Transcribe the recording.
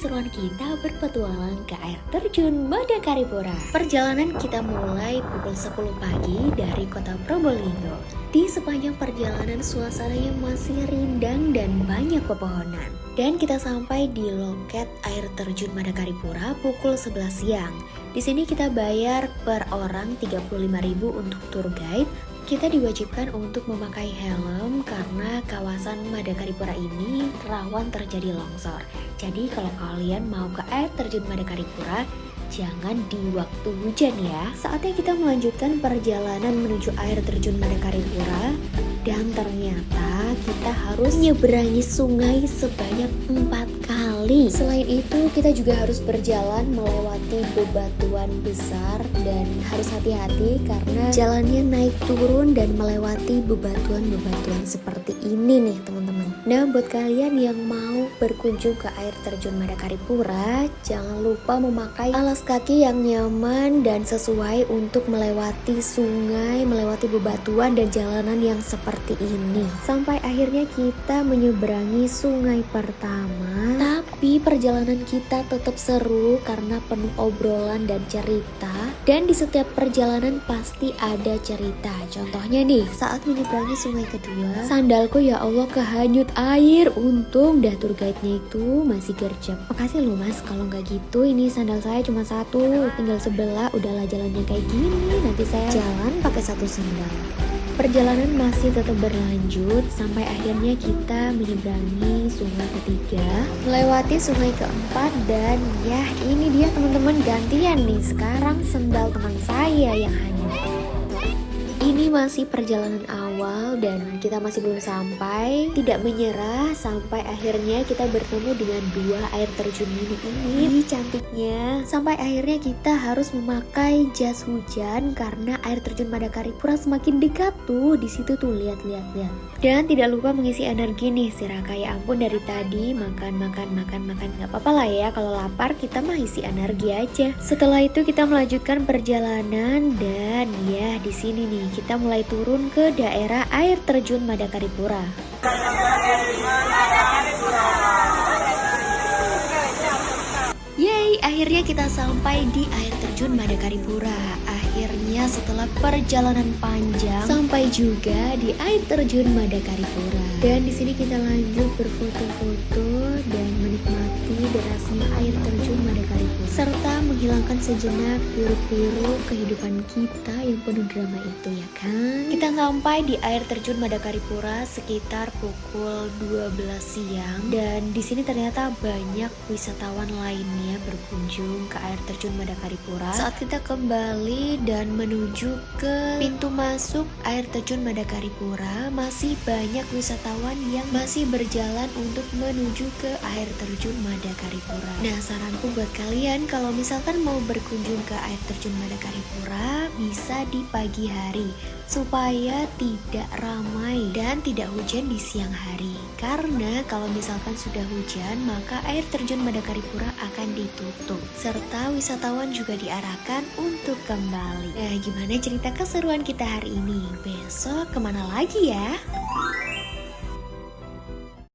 keseruan kita berpetualang ke air terjun Madakaripura. Perjalanan kita mulai pukul 10 pagi dari kota Probolinggo. Di sepanjang perjalanan suasananya masih rindang dan banyak pepohonan. Dan kita sampai di loket air terjun Madakaripura pukul 11 siang. Di sini kita bayar per orang 35.000 untuk tour guide. Kita diwajibkan untuk memakai helm karena kawasan Madakaripura ini rawan terjadi longsor. Jadi kalau kalian mau ke air terjun Madakaripura, jangan di waktu hujan ya. Saatnya kita melanjutkan perjalanan menuju air terjun Madakaripura. Dan ternyata kita harus menyeberangi sungai sebanyak 4 kali. Selain itu kita juga harus berjalan melewati bebatuan besar dan harus hati-hati karena jalannya naik turun dan melewati bebatuan-bebatuan seperti ini nih teman-teman. Nah buat kalian yang mau berkunjung ke air terjun Madakaripura, jangan lupa memakai alas kaki yang nyaman dan sesuai untuk melewati sungai, melewati bebatuan dan jalanan yang seperti ini. Sampai akhirnya kita menyeberangi sungai pertama. Tapi perjalanan kita tetap seru karena penuh obrolan dan cerita. Dan di setiap perjalanan pasti ada cerita. Contohnya nih, saat menyeberangi sungai kedua, sandalku ya Allah kehanyut air. Untung dah tour guide-nya itu masih gercep. Makasih loh mas, kalau nggak gitu ini sandal saya cuma satu, tinggal sebelah, udahlah jalannya kayak gini. Nanti saya jalan pakai satu sandal. Perjalanan masih tetap berlanjut sampai akhirnya kita menyeberangi sungai ketiga, melewati sungai keempat, dan ya ini dia teman-teman gantian nih. Sekarang sendal teman saya yang hanyut. Ini masih perjalanan awal dan kita masih belum sampai. Tidak menyerah sampai akhirnya kita bertemu dengan dua air terjun mini ini. Cantiknya. Sampai akhirnya kita harus memakai jas hujan karena air terjun Madakaripura semakin dekat tuh. Di situ tuh lihat. Dan tidak lupa mengisi energi nih si Raka. Ya ampun dari tadi makan. Gak apa-apa lah ya, kalau lapar kita mah isi energi aja. Setelah itu kita melanjutkan perjalanan dan ya di sini nih kita mulai turun ke daerah air terjun Madakaripura. Yeay, akhirnya kita sampai di air terjun Madakaripura. Akhirnya setelah perjalanan panjang sampai juga di air terjun Madakaripura. Dan di sini kita lanjut berfoto-foto dan menikmati derasnya air terjun Madakaripura serta menghilangkan sejenak hiruk-pikuk kehidupan kita yang penuh drama itu ya kan. Kita sampai di air terjun Madakaripura sekitar pukul 12 siang dan di sini ternyata banyak wisatawan lainnya berkunjung ke air terjun Madakaripura. Saat kita kembali dan menuju ke pintu masuk air terjun Madakaripura, masih banyak wisatawan yang masih berjalan untuk menuju ke air terjun Madakaripura. Nah, saranku buat kalian kalau misalkan mau berkunjung ke air terjun Madakaripura bisa di pagi hari supaya tidak ramai dan tidak hujan di siang hari. Karena kalau misalkan sudah hujan, maka air terjun Madakaripura akan ditutup serta wisatawan juga diarahkan untuk kembali. Nah, gimana cerita keseruan kita hari ini? Besok kemana lagi ya?